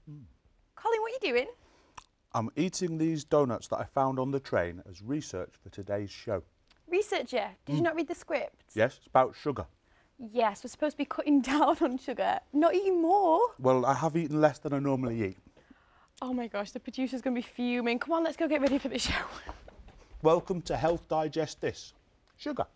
Colin, what are you doing? I'm eating these donuts that I found on the train as research for today's show. Research, yeah. Did you not read the script? Yes, it's about sugar. Yes, we're supposed to be cutting down on sugar, not eating more. Well, I have eaten less than I normally eat. Oh my gosh, the producer's going to be fuming. Come on, let's go get ready for the show. Welcome to Health Digest This. Sugar.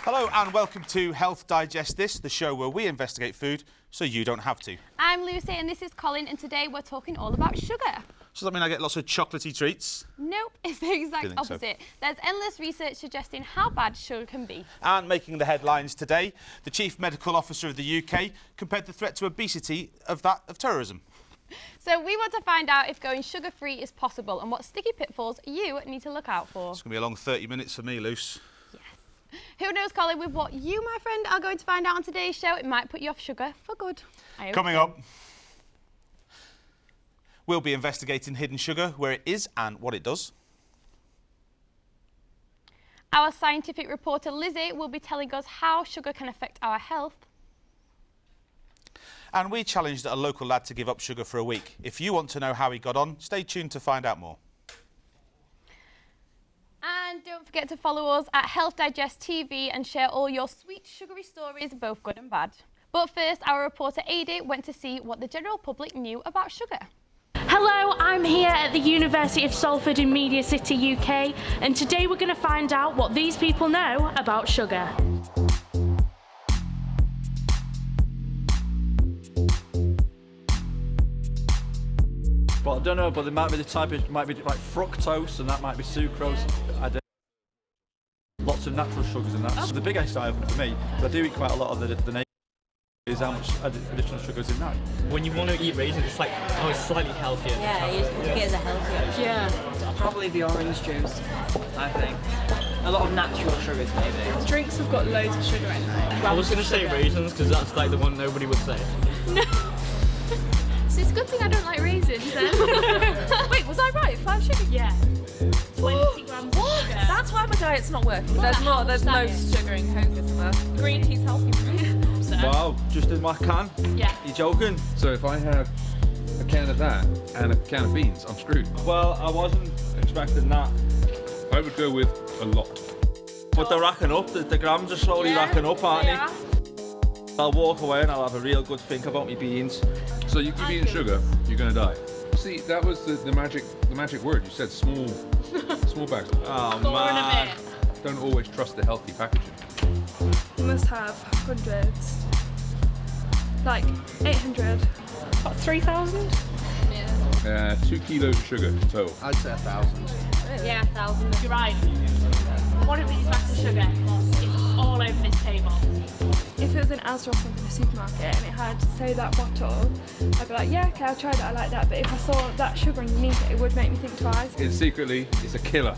Hello and welcome to Health Digest This, the show where we investigate food so you don't have to. I'm Lucy and this is Colin, and today we're talking all about sugar. So does that mean I get lots of chocolatey treats? Nope, it's the exact opposite. There's endless research suggesting how bad sugar can be. And making the headlines today, the Chief Medical Officer of the UK compared the threat to obesity of that of terrorism. So we want to find out if going sugar-free is possible and what sticky pitfalls you need to look out for. It's going to be a long 30 minutes for me, Luce. Who knows, Colin, with what you, my friend, are going to find out on today's show, it might put you off sugar for good. Coming up, we'll be investigating hidden sugar, where it is and what it does. Our scientific reporter, Lizzie, will be telling us how sugar can affect our health. And we challenged a local lad to give up sugar for a week. If you want to know how he got on, stay tuned to find out more. And don't forget to follow us at Health Digest TV and share all your sweet sugary stories, both good and bad. But first, our reporter Adi went to see what the general public knew about sugar. Hello, I'm here at the University of Salford in Media City, UK, and today we're going to find out what these people know about sugar. But I don't know, but there might be the type of, might be like fructose, and that might be sucrose. I don't. Lots of natural sugars in that. So the big eye-opener for me, but I do eat quite a lot of the is how much additional sugar is in that. When you want to eat raisins, it's like, oh, it's slightly healthier. Yeah, you get it as a healthier option. Yeah. Probably the orange juice, I think. A lot of natural sugars, maybe. Drinks have got loads of sugar in them. I was going to say raisins because that's like the one nobody would say. No. So it's a good thing I don't like raisins then. Wait, was I right? 5 sugar? Yeah. 20 grams of sugar. That's why my diet's not working. There's no sugar in Coke, isn't there? Green tea's healthy for me. So. Wow, just in my can? Yeah. You joking? So if I have a can of that and a can of beans, I'm screwed. Well, I wasn't expecting that. I would go with a lot. But they're racking up, the grams are slowly racking up, aren't they? I'll walk away and I'll have a real good think about my beans. So you keep eating sugar, you're going to die. See, that was the magic word. You said small bags. Oh man. Don't always trust the healthy packaging. You must have hundreds. Like 800. About 3,000? Yeah. 2 kilos of sugar total. I'd say 1,000. Yeah, 1,000. You're right. One of these bags of sugar is all over this table. If it was an Asda or something in a supermarket and it had, say, that bottle, I'd be like, yeah, okay, I'll try that, I like that. But if I saw that sugar underneath it, it would make me think twice. It's a killer.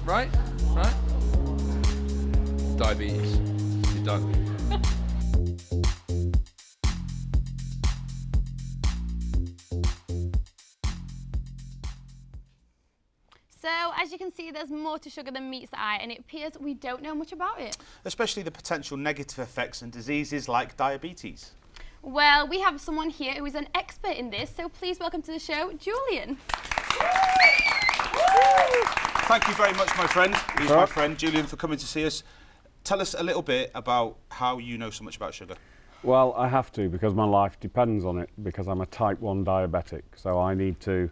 Right? Right? Diabetes. You're done. So, as you can see, there's more to sugar than meets the eye, and it appears we don't know much about it. Especially the potential negative effects and diseases like diabetes. Well, we have someone here who is an expert in this, so please welcome to the show, Julian. Thank you very much, my friend. He's my friend, Julian, for coming to see us. Tell us a little bit about how you know so much about sugar. Well, I have to, because my life depends on it, because I'm a type 1 diabetic, so I need to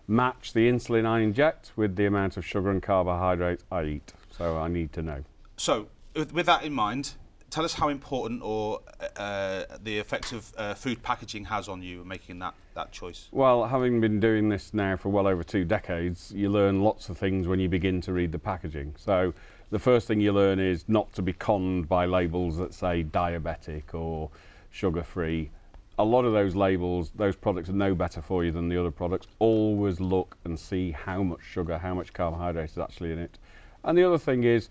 match the insulin I inject with the amount of sugar and carbohydrates I eat. So I need to know. So, with that in mind, tell us how important or the effects of food packaging has on you making that choice. Well, having been doing this now for well over 2 decades, you learn lots of things when you begin to read the packaging. So the first thing you learn is not to be conned by labels that say diabetic or sugar-free. A lot of those labels, those products are no better for you than the other products. Always look and see how much sugar, how much carbohydrate is actually in it. And the other thing is,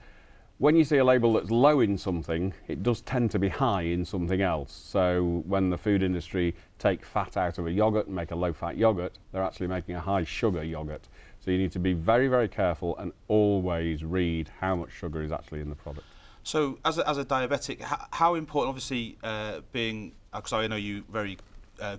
when you see a label that's low in something, it does tend to be high in something else. So when the food industry take fat out of a yogurt and make a low-fat yogurt, they're actually making a high-sugar yogurt. So you need to be very, very careful and always read how much sugar is actually in the product. So as a diabetic, how important, obviously, being, because I know you very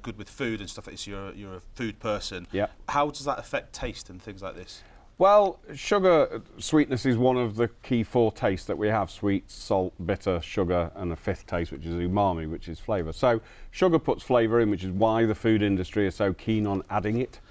good with food and stuff like this, you're a food person. Yeah. How does that affect taste and things like this? Well, sugar, sweetness is one of the key 4 tastes that we have: sweet, salt, bitter, sugar, and a 5th taste, which is umami, which is flavour. So sugar puts flavour in, which is why the food industry are so keen on adding it.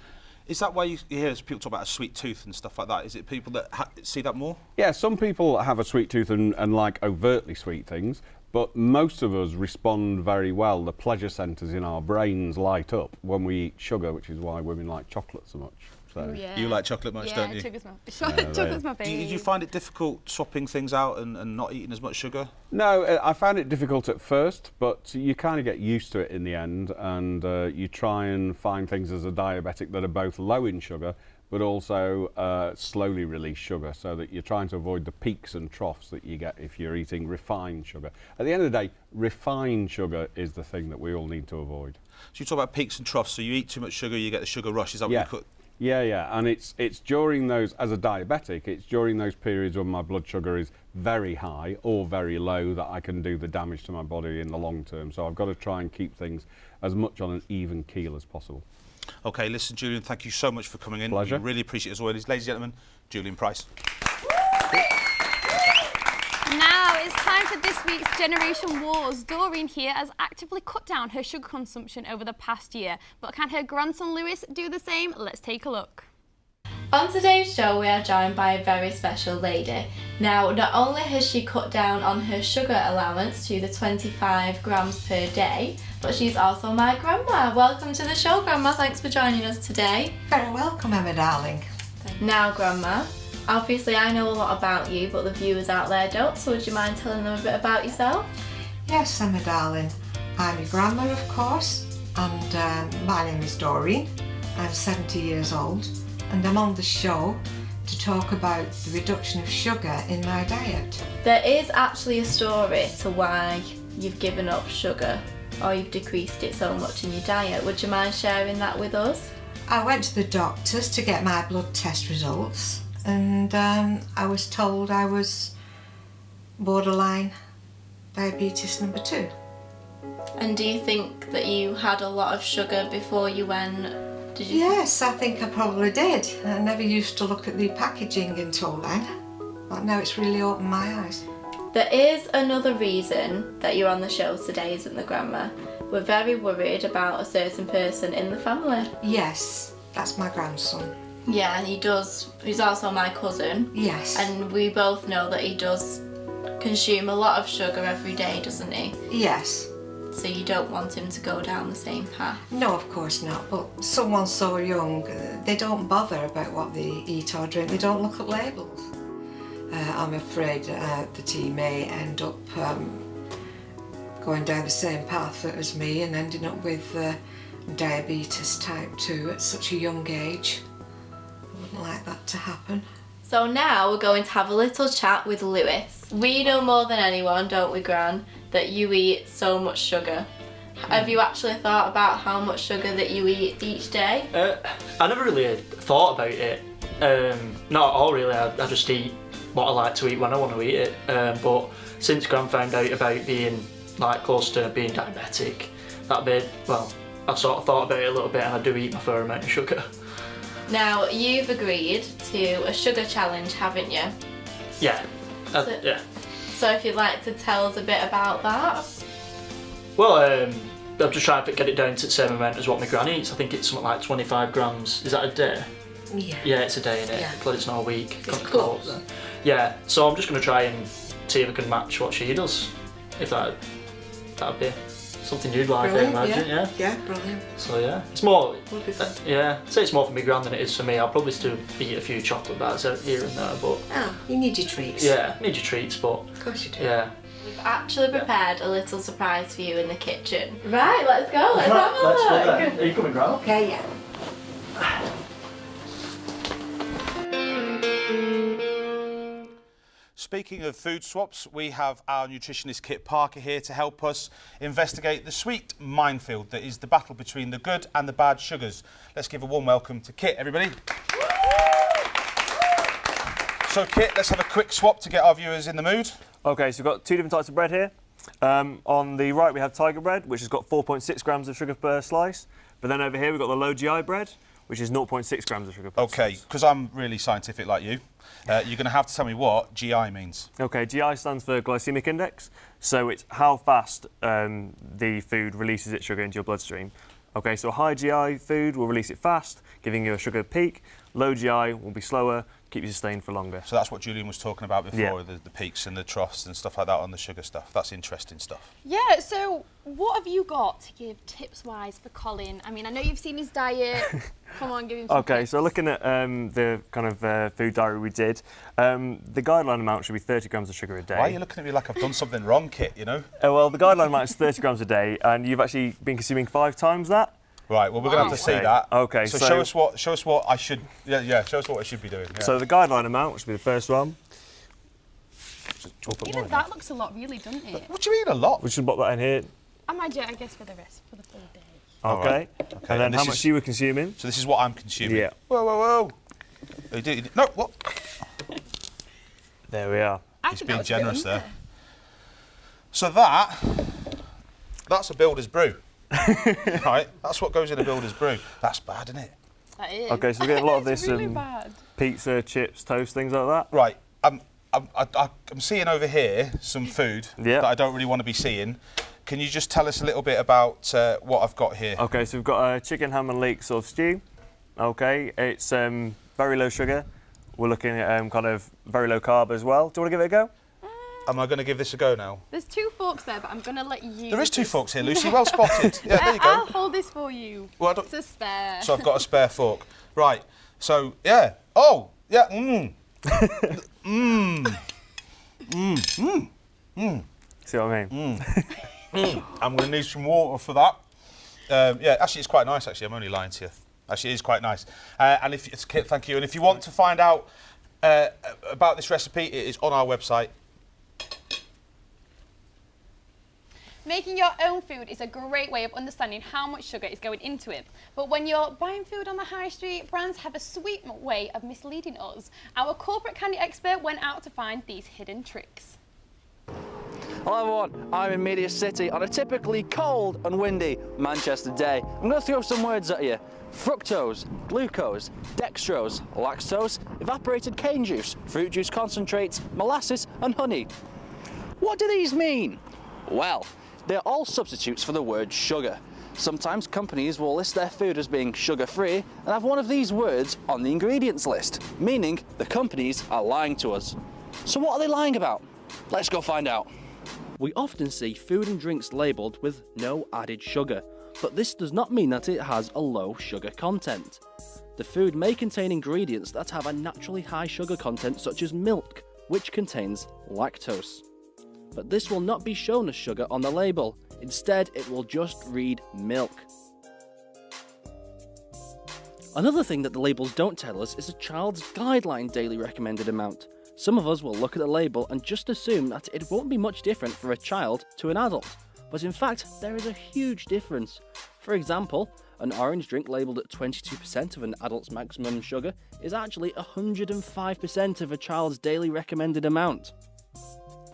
Is that why you hear people talk about a sweet tooth and stuff like that? Is it people that see that more? Yeah, some people have a sweet tooth and like overtly sweet things, but most of us respond very well. The pleasure centres in our brains light up when we eat sugar, which is why women like chocolate so much. So. Yeah. You like chocolate much, don't you? Chocolate's my baby. Did you find it difficult swapping things out and not eating as much sugar? No, I found it difficult at first, but you kind of get used to it in the end, and you try and find things as a diabetic that are both low in sugar, but also slowly release sugar, so that you're trying to avoid the peaks and troughs that you get if you're eating refined sugar. At the end of the day, refined sugar is the thing that we all need to avoid. So you talk about peaks and troughs, so you eat too much sugar, you get the sugar rush, is that what you cook? Yeah, and it's during those, as a diabetic, it's during those periods when my blood sugar is very high or very low that I can do the damage to my body in the long term. So I've got to try and keep things as much on an even keel as possible. Okay, listen, Julian, thank you so much for coming in. Pleasure. We really appreciate it as always. Ladies and gentlemen, Julian Price. Now it's time for this week's Generation Wars. Doreen here has actively cut down her sugar consumption over the past year, but can her grandson Lewis do the same? Let's take a look. On today's show we are joined by a very special lady. Now, not only has she cut down on her sugar allowance to the 25 grams per day, but she's also my grandma. Welcome to the show, Grandma. Thanks for joining us today. Very welcome, Emma darling. Now, Grandma, obviously I know a lot about you, but the viewers out there don't, so would you mind telling them a bit about yourself? Yes, Emma darling. I'm your grandma, of course, and my name is Doreen. I'm 70 years old, and I'm on the show to talk about the reduction of sugar in my diet. There is actually a story to why you've given up sugar, or you've decreased it so much in your diet. Would you mind sharing that with us? I went to the doctors to get my blood test results, and I was told I was borderline diabetes number 2. And do you think that you had a lot of sugar before you went? Did you? Yes, I think I probably did. I never used to look at the packaging until then, but now it's really opened my eyes. There is another reason that you're on the show today, isn't there, Grandma? We're very worried about a certain person in the family. Yes, that's my grandson. Yeah, and he's also my cousin. Yes. And we both know that he does consume a lot of sugar every day, doesn't he? Yes. So you don't want him to go down the same path? No, of course not, but someone so young, they don't bother about what they eat or drink, they don't look at labels. I'm afraid that he may end up going down the same path as me and ending up with diabetes type 2 at such a young age. I wouldn't like that to happen. So now we're going to have a little chat with Lewis. We know more than anyone, don't we, Gran, that you eat so much sugar. Have you actually thought about how much sugar that you eat each day? I never really thought about it. Not at all, really. I just eat what I like to eat when I want to eat it. But since Gran found out about being like close to being diabetic, that bit, well, I've sort of thought about it a little bit, and I do eat my fair amount of sugar. Now, you've agreed to a sugar challenge, haven't you? Yeah. Yeah. So if you'd like to tell us a bit about that. Well, I'm just trying to get it down to the same amount as what my gran eats. I think it's something like 25 grams. Is that a day? Yeah. Yeah, it's a day, innit? Yeah. But it's not a week. It's close. Yeah, so I'm just going to try and see if I can match what she does. If that'd be something you'd like, Brilliant, I imagine, yeah? Yeah, brilliant. So yeah, it's more, Would be fun. yeah, I'd say it's more for my gran than it is for me. I'll probably still eat a few chocolate bars out here and there, but... Oh, you need your treats. Yeah, need your treats, but... Of course you do. Yeah. We've actually prepared a little surprise for you in the kitchen. Right, let's go. Let's have a look. Are you coming, Grant? Okay, yeah. Speaking of food swaps, we have our nutritionist Kit Parker here to help us investigate the sweet minefield that is the battle between the good and the bad sugars. Let's give a warm welcome to Kit, everybody. So Kit, let's have a quick swap to get our viewers in the mood. Okay, so we've got two different types of bread here. On the right we have tiger bread, which has got 4.6 grams of sugar per slice. But then over here we've got the low GI bread, which is 0.6 grams of sugar per slice. Okay, because I'm really scientific like you, you're going to have to tell me what GI means. Okay, GI stands for glycemic index, so it's how fast the food releases its sugar into your bloodstream. Okay, so a high GI food will release it fast, giving you a sugar peak. Low GI will be slower, keep you sustained for longer. So that's what Julian was talking about before, yeah. the peaks and the troughs and stuff like that on the sugar stuff. That's interesting stuff. Yeah, so what have you got to give tips-wise for Colin? I mean, I know you've seen his diet. Come on, give him some tips. So looking at the kind of food diary we did, the guideline amount should be 30 grams of sugar a day. Why are you looking at me like I've done something wrong, Kit, you know? Well, the guideline amount is 30 grams a day, and you've actually been consuming 5 times that. Right, well, we're going to have to see that. Okay, so show us what I should, show us what I should be doing. Yeah. So the guideline amount, which would be the first one. Even that looks a lot, really, doesn't it? What do you mean a lot? We should pop that in here. I imagine, I guess, for the rest, for the full day. Okay. Right. And then how much you were consuming? So this is what I'm consuming. Yeah. Whoa, whoa, whoa. No, what? There we are. He's being generous there. So that's a builder's brew. Right, that's what goes in a builder's brew. That's bad, isn't it? That is. Okay, so we get a lot of this really bad. Pizza, chips, toast, things like that. Right, I'm seeing over here some food that I don't really want to be seeing. Can you just tell us a little bit about what I've got here? Okay, so we've got a chicken, ham and leek sort of stew. Okay, it's very low sugar. We're looking at kind of very low carb as well. Do you want to give it a go? Am I going to give this a go now? There's 2 forks there, but I'm going to let you... There is 2 forks here, Lucy. Well spotted. Yeah, there you go. I'll hold this for you. Well, it's a spare. So I've got a spare fork. Right. So, yeah. Oh, yeah. See what I mean? I'm going to need some water for that. Yeah, actually, it's quite nice, actually. I'm only lying to you. Actually, it is quite nice. And if it's Kit, thank you. And if you want to find out about this recipe, it is on our website. Making your own food is a great way of understanding how much sugar is going into it. But when you're buying food on the high street, brands have a sweet way of misleading us. Our corporate candy expert went out to find these hidden tricks. Hello everyone, I'm in Media City on a typically cold and windy Manchester day. I'm going to throw some words at you. Fructose, glucose, dextrose, lactose, evaporated cane juice, fruit juice concentrates, molasses and honey. What do these mean? Well, they're all substitutes for the word sugar. Sometimes companies will list their food as being sugar-free and have one of these words on the ingredients list, meaning the companies are lying to us. So what are they lying about? Let's go find out. We often see food and drinks labelled with no added sugar, but this does not mean that it has a low sugar content. The food may contain ingredients that have a naturally high sugar content such as milk, which contains lactose. But this will not be shown as sugar on the label. Instead, it will just read milk. Another thing that the labels don't tell us is a child's guideline daily recommended amount. Some of us will look at the label and just assume that it won't be much different for a child to an adult. But in fact, there is a huge difference. For example, an orange drink labelled at 22% of an adult's maximum sugar is actually 105% of a child's daily recommended amount.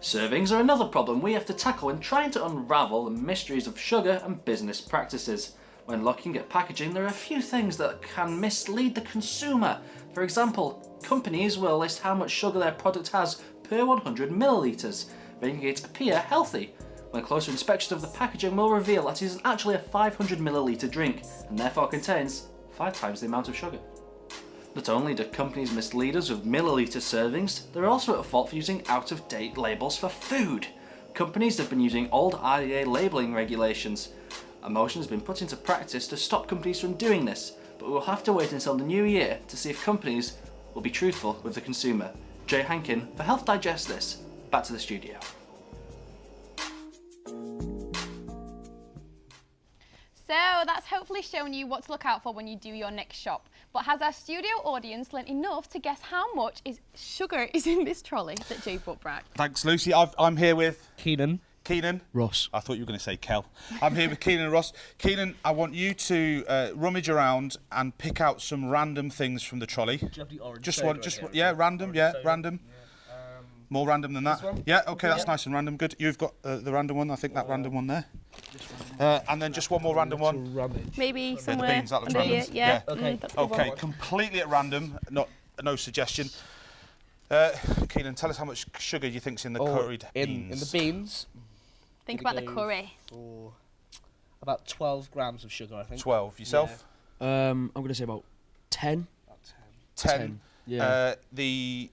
Servings are another problem we have to tackle when trying to unravel the mysteries of sugar and business practices. When looking at packaging, there are a few things that can mislead the consumer. For example, companies will list how much sugar their product has per 100 millilitres, making it appear healthy, when closer inspection of the packaging will reveal that it is actually a 500 millilitre drink and therefore contains 5 times the amount of sugar. Not only do companies mislead us with milliliter servings, they're also at fault for using out-of-date labels for food. Companies have been using old RDA labelling regulations. A motion has been put into practice to stop companies from doing this, but we will have to wait until the new year to see if companies will be truthful with the consumer. Jay Hankin for Health Digest This. Back to the studio. So that's hopefully shown you what to look out for when you do your next shop. But has our studio audience learned enough to guess how much sugar is in this trolley that Jay brought back? Thanks, Lucy. I'm here with Keenan. Ross. I thought you were going to say Kel. I'm here with Keenan and Ross. Keenan, I want you to rummage around and pick out some random things from the trolley. Do you have the orange Just soda one, right just here? yeah, random, yeah, soda? random. More random than that. This one? Yeah, okay, that's Yeah. nice and random. Good. You've got the random one. I think that random one there. And then just one more random one. Maybe The somewhere beans, that looks under random. here. Yeah. Okay. That's a good Okay, one. completely at random. No suggestion. Keenan, tell us how much sugar you think's in the curried beans. In the beans. Think gonna about the go curry. For about 12 grams of sugar, I think. 12. Yourself? I'm going to say about 10. 10. Yeah.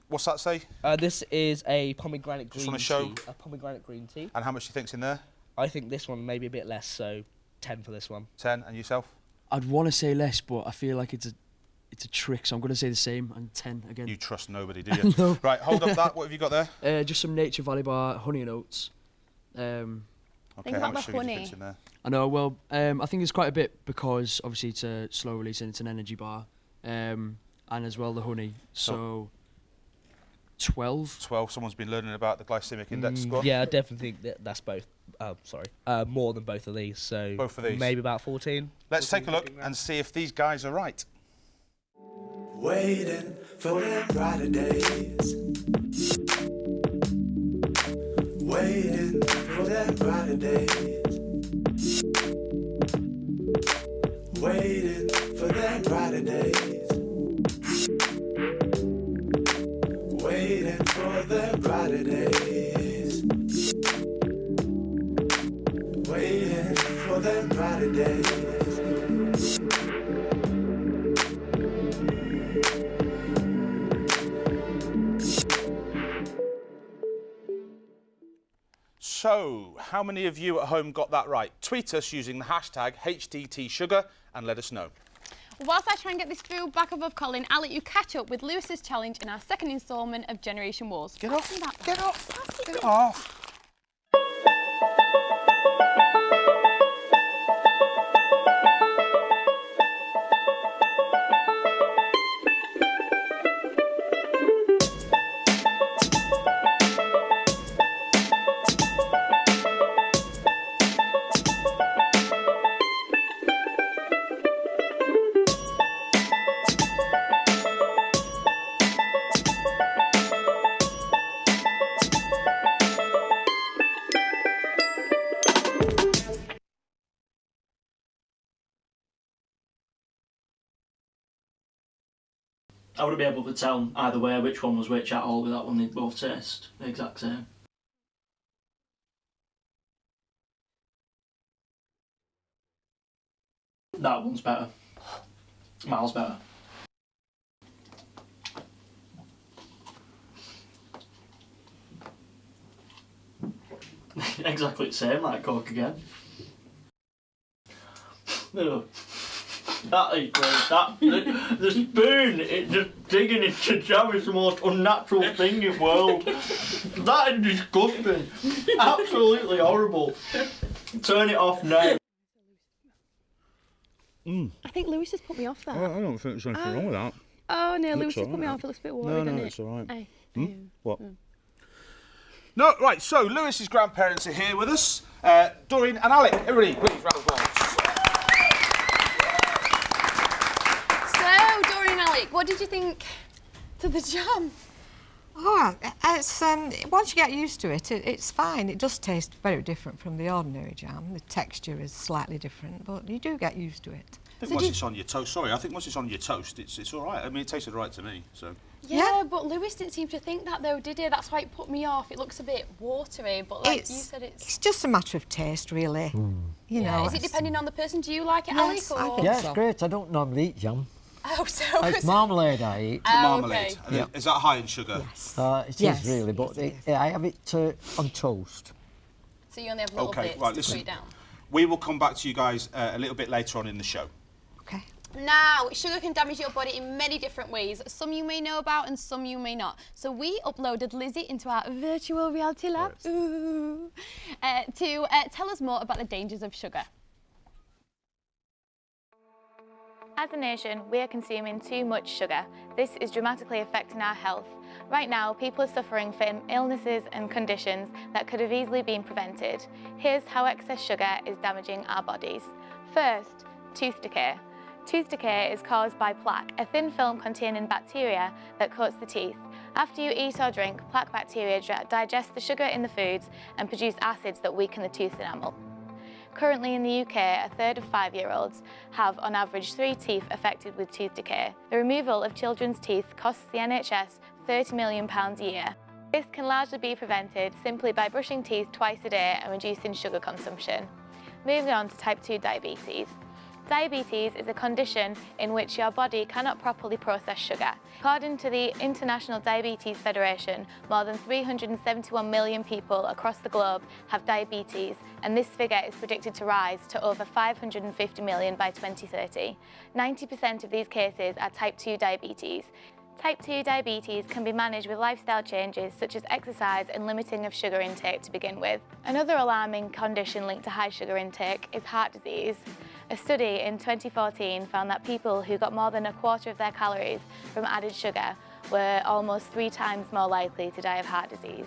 What's that say? This is a pomegranate Just green wanna show- tea. A pomegranate green tea. And how much do you think's in there? I think this one maybe a bit less, so 10 for this one. 10. And yourself? I'd want to say less, but I feel like it's a trick, so I'm going to say the same and 10 again. You trust nobody, do you? No. Right, hold up that. What have you got there? Just some Nature Valley Bar honey and oats. Okay, Think how about much the sugar do you honey. think's in there? I know, well, I think it's quite a bit because obviously it's a slow release and it's an energy bar. And as well the honey, so 12. 12. Someone's been learning about the glycemic index score. Yeah, I definitely think that's both. More than both of these. So Both of these. maybe about 14. Let's take a look and see if these guys are right. Waiting for them brighter days. Waiting for them brighter days. Waiting for them brighter days. Waiting for them brighter days. Waiting for them brighter days. So, how many of you at home got that right? Tweet us using the hashtag HDTSugar and let us know. Whilst I try and get this through, back above Colin, I'll let you catch up with Lewis's challenge in our second instalment of Generation Wars. Get off! Get off! Get off! I wouldn't be able to tell either way which one was which at all with that one. They both taste the exact same. That one's better. Miles better. Exactly the same, like Coke again. No. That is great. The spoon, it just digging into jam is the most unnatural thing in the world. That is disgusting. Absolutely horrible. Turn it off now. I think Lewis has put me off that. I don't think there's anything wrong with that. Oh no, Looks Lewis has all put me right. off. It looks a bit watery, No, doesn't it? it's all right. Aye. What? No, right, so Lewis's grandparents are here with us. Doreen and Alec, everybody, please, round of applause. So, Doreen and Alec, what did you think to the jam? Oh, it's, once you get used to it, it's fine. It does taste very different from the ordinary jam. The texture is slightly different, but you do get used to it. I think once it's on your toast, I think once it's on your toast, it's all right. I mean, it tasted all right to me, so. Yeah, but Lewis didn't seem to think that though, did he? That's why it put me off. It looks a bit watery, but like you said, It's just a matter of taste, really. You know. Is it depending on the person? Do you like it, Yes, Alec? I Or? think Yeah, it's great. I don't normally eat jam. Oh, so It's marmalade I eat. Marmalade. okay. And is that high in sugar? It Yes. is really, but I have it on toast. So you only have little Okay, bits right, to listen. put it down. We will come back to you guys a little bit later on in the show. Now, sugar can damage your body in many different ways. Some you may know about and some you may not. So we uploaded Lizzie into our virtual reality lab to tell us more about the dangers of sugar. As a nation, we are consuming too much sugar. This is dramatically affecting our health. Right now, people are suffering from illnesses and conditions that could have easily been prevented. Here's how excess sugar is damaging our bodies. First, tooth decay. Tooth decay is caused by plaque, a thin film containing bacteria that coats the teeth. After you eat or drink, plaque bacteria digest the sugar in the foods and produce acids that weaken the tooth enamel. Currently in the UK, a third of 5-year-olds have on average 3 teeth affected with tooth decay. The removal of children's teeth costs the NHS £30 million a year. This can largely be prevented simply by brushing teeth twice a day and reducing sugar consumption. Moving on to type 2 diabetes. Diabetes is a condition in which your body cannot properly process sugar. According to the International Diabetes Federation, more than 371 million people across the globe have diabetes, and this figure is predicted to rise to over 550 million by 2030. 90% of these cases are type 2 diabetes. Type 2 diabetes can be managed with lifestyle changes such as exercise and limiting of sugar intake to begin with. Another alarming condition linked to high sugar intake is heart disease. A study in 2014 found that people who got more than a quarter of their calories from added sugar were almost 3 times more likely to die of heart disease.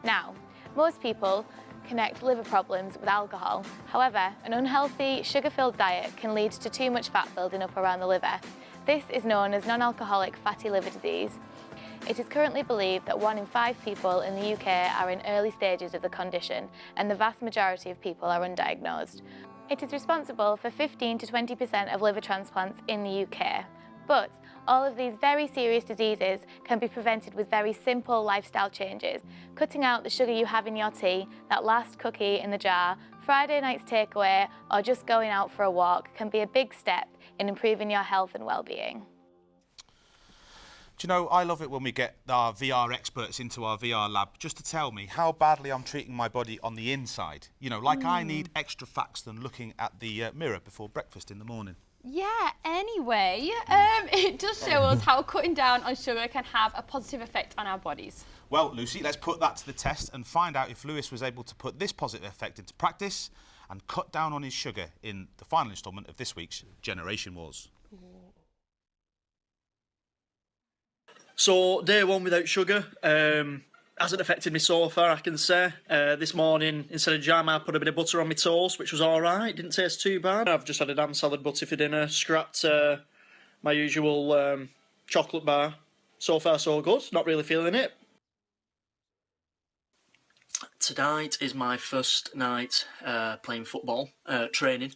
Now, most people connect liver problems with alcohol. However, an unhealthy, sugar-filled diet can lead to too much fat building up around the liver. This is known as non-alcoholic fatty liver disease. It is currently believed that 1 in 5 people in the UK are in early stages of the condition, and the vast majority of people are undiagnosed. It is responsible for 15 to 20% of liver transplants in the UK. But all of these very serious diseases can be prevented with very simple lifestyle changes. Cutting out the sugar you have in your tea, that last cookie in the jar, Friday night's takeaway, or just going out for a walk can be a big step in improving your health and well-being. Do you know, I love it when we get our VR experts into our VR lab just to tell me how badly I'm treating my body on the inside. You know, like I need extra facts than looking at the mirror before breakfast in the morning. Yeah, anyway, it does show us how cutting down on sugar can have a positive effect on our bodies. Well, Lucy, let's put that to the test and find out if Lewis was able to put this positive effect into practice and cut down on his sugar in the final instalment of this week's Generation Wars. So, day 1 without sugar hasn't affected me so far, I can say. This morning, instead of jam, I put a bit of butter on my toast, which was alright, didn't taste too bad. I've just had a damn salad butty for dinner, scrapped my usual chocolate bar. So far, so good, not really feeling it. Tonight is my first night playing football, training,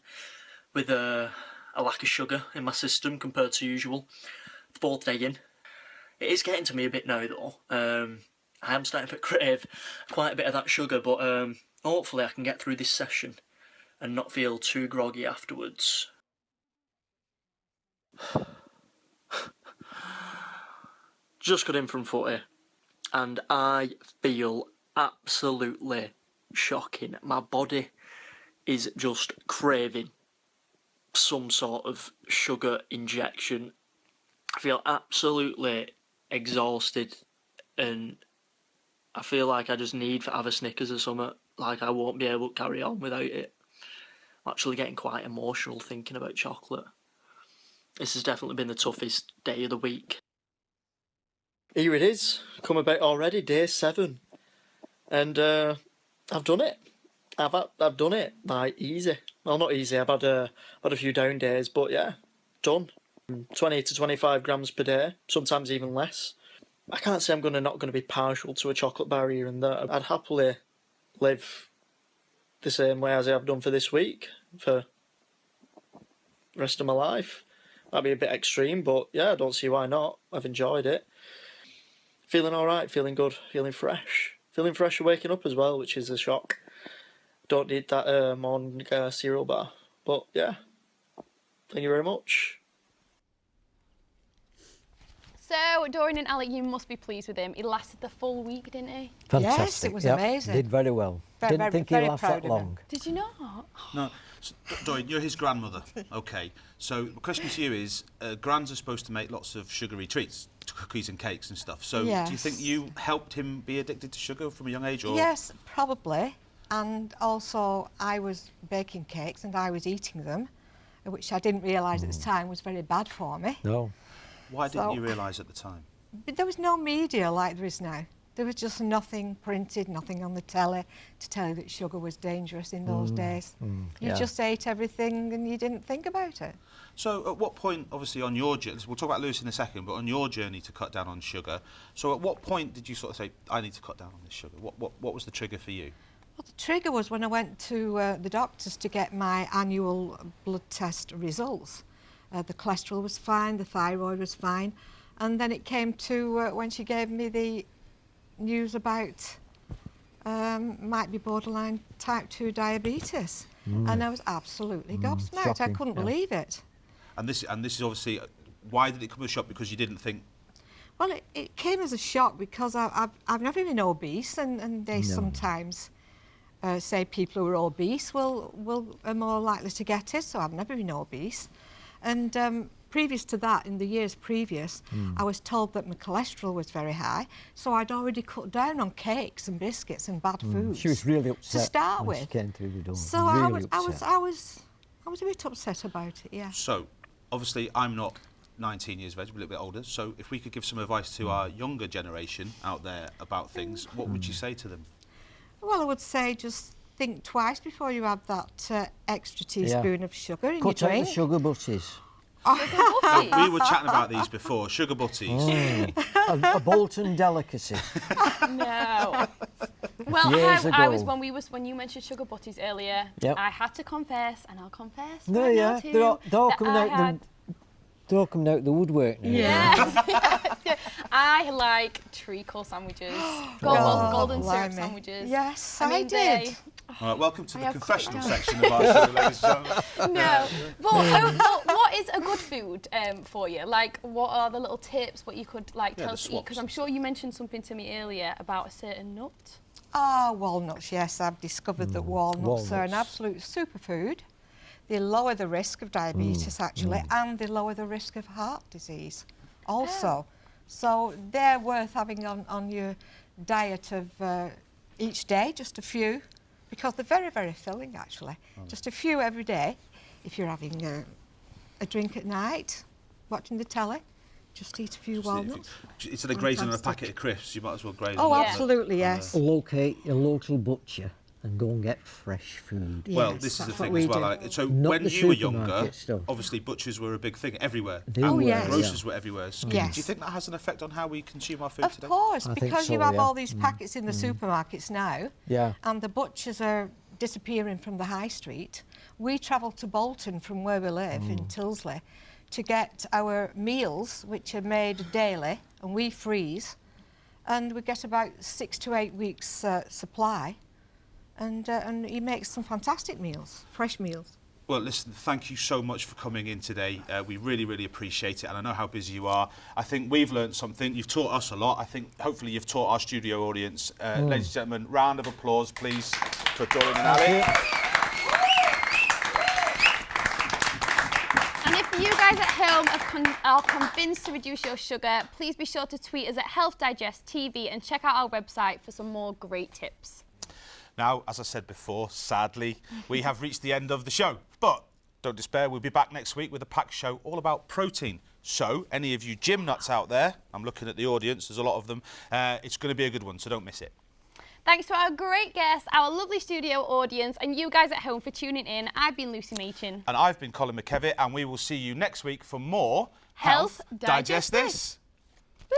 with a lack of sugar in my system compared to usual. 4th day in. It is getting to me a bit now though. I am starting to crave quite a bit of that sugar, but hopefully I can get through this session and not feel too groggy afterwards. Just got in from footy and I feel absolutely shocking. My body is just craving some sort of sugar injection. I feel absolutely exhausted and I feel like I just need to have a Snickers or something. Like I won't be able to carry on without it. I'm actually getting quite emotional thinking about chocolate. This has definitely been the toughest day of the week. Here it is, come about already, day 7. And I've done it. I've done it, like, easy. Well, not easy, I've had a few down days, but yeah, done. 20 to 25 grams per day, sometimes even less. I can't say I'm not going to be partial to a chocolate bar here and there. I'd happily live the same way as I have done for this week, for the rest of my life. That'd be a bit extreme, but yeah, I don't see why not. I've enjoyed it. Feeling alright, feeling good, feeling fresh. Feeling fresh for waking up as well, which is a shock. Don't need that morning cereal bar. But yeah, thank you very much. So, Dorian and Alec, you must be pleased with him. He lasted the full week, didn't he? Fantastic. Yes, it was Yep, amazing. Did very well. Very, Didn't think very he'd last proud that of long. him. Did you not? No, so, Dorian, you're his grandmother. Okay, so the question to you is, grands are supposed to make lots of sugary treats, cookies and cakes and stuff. So do you Yes. think you helped him be addicted to sugar from a young age? Or? Yes, probably. And also, I was baking cakes and I was eating them, which I didn't realise at the time was very bad for me. No. Why didn't you realise at the time? But there was no media like there is now. There was just nothing printed, nothing on the telly to tell you that sugar was dangerous in those days. You just ate everything and you didn't think about it. So at what point, obviously on your journey, we'll talk about Lewis in a second, but on your journey to cut down on sugar, so at what point did you sort of say, I need to cut down on this sugar? What was the trigger for you? Well, the trigger was when I went to the doctors to get my annual blood test results. The cholesterol was fine, the thyroid was fine, and then it came to when she gave me the news about might be borderline type 2 diabetes, and I was absolutely gobsmacked. Shocking, I couldn't believe it. And this is obviously, why did it come as a shock? Because you didn't think. Well, it came as a shock because I've never been obese, and they sometimes say people who are obese are more likely to get it. So I've never been obese, and previous to that, in the years previous, I was told that my cholesterol was very high, so I'd already cut down on cakes and biscuits and bad foods. She was really upset to start when with. she came through the door. So really I was a bit upset about it. Yeah. So, obviously, I'm not 19 years of age, I'm a little bit older. So, if we could give some advice to our younger generation out there about things, what would you say to them? Well, I would say just think twice before you have that extra teaspoon of sugar in Cut your out drink. the sugar butties. We were chatting about these before, sugar butties. A Bolton delicacy. No. Well, Years I ago. was when you mentioned sugar butties earlier. Yep. I had to confess, and I'll confess. No, right yeah, now too, they're all that coming I out had- they're all coming out the woodwork now. Yes. I like treacle sandwiches, golden syrup blimey. sandwiches. Yes, I I mean, did. All right, welcome to I the have confessional quite section of our show, ladies and gentlemen. No, but what is a good food for you? Like, what are the little tips? What you could tell us to eat? Because I'm sure you mentioned something to me earlier about a certain nut. Ah, walnuts, yes. I've discovered that walnuts are an absolute superfood. They lower the risk of diabetes, actually, and they lower the risk of heart disease also. So they're worth having on your diet of each day, just a few, because they're very, very filling, actually. Just a few every day. If you're having a drink at night, watching the telly, just eat a few walnuts. Instead of grazing on a packet of crisps, you might as well graze Oh, on absolutely, yes. Locate your local butcher and go and get fresh food. Well, this is the thing as well. So Not when the you were younger, supermarket stuff. obviously butchers were a big thing everywhere. They were, yes. Grocers were everywhere. So Yes. do you think that has an effect on how we consume our food Of today? course, I think because so, you have yeah. all these packets in the supermarkets now, Yeah. and the butchers are disappearing from the high street. We travel to Bolton from where we live in Tilsley to get our meals, which are made daily, and we freeze, and we get about 6 to 8 weeks supply, and he makes some fantastic meals, fresh meals. Well, listen, thank you so much for coming in today. We really, really appreciate it, and I know how busy you are. I think we've learned something. You've taught us a lot. I think hopefully you've taught our studio audience. Ladies and gentlemen, round of applause, please, for Doreen and Ali. And if you guys at home are convinced to reduce your sugar, please be sure to tweet us at Health Digest TV and check out our website for some more great tips. Now, as I said before, sadly, we have reached the end of the show. But don't despair, we'll be back next week with a packed show all about protein. So, any of you gym nuts out there, I'm looking at the audience, there's a lot of them, it's going to be a good one, so don't miss it. Thanks to our great guests, our lovely studio audience, and you guys at home for tuning in. I've been Lucy Machin. And I've been Colin McKevitt, and we will see you next week for more Health Digest This. Woo!